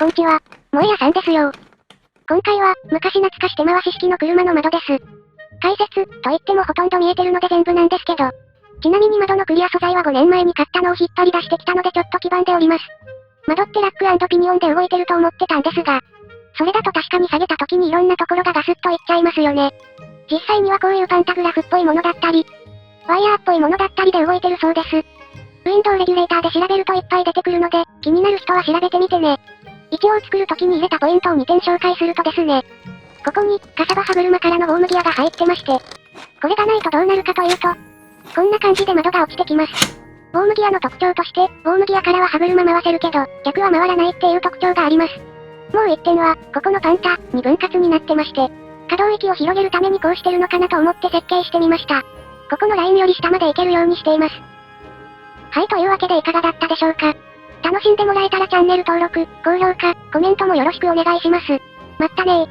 こんちは。萌屋さんですよ。今回は、昔懐かし手回し式の車の窓です。解説、と言ってもほとんど見えてるので全部なんですけど。ちなみに窓のクリア素材は5年前に買ったのを引っ張り出してきたのでちょっと黄ばんでおります。窓ってラック&ピニオンで動いてると思ってたんですが、それだと確かに下げた時にいろんなところがガスッといっちゃいますよね。実際にはこういうパンタグラフっぽいものだったり、ワイヤーっぽいものだったりで動いてるそうです。ウィンドウレギュレーターで調べるといっぱい出てくるので、気になる人は調べてみてね。一応作る時に入れたポイントを2点紹介するとですね。ここに、カサバ歯車からのウォームギアが入ってまして、これがないとどうなるかというと、こんな感じで窓が落ちてきます。ウォームギアの特徴として、ウォームギアからは歯車回せるけど、逆は回らないっていう特徴があります。もう一点は、ここのパンタ、に分割になってまして、可動域を広げるためにこうしてるのかなと思って設計してみました。ここのラインより下まで行けるようにしています。はい、というわけでいかがだったでしょうか。楽しんでもらえたらチャンネル登録、高評価、コメントもよろしくお願いします。まったねー。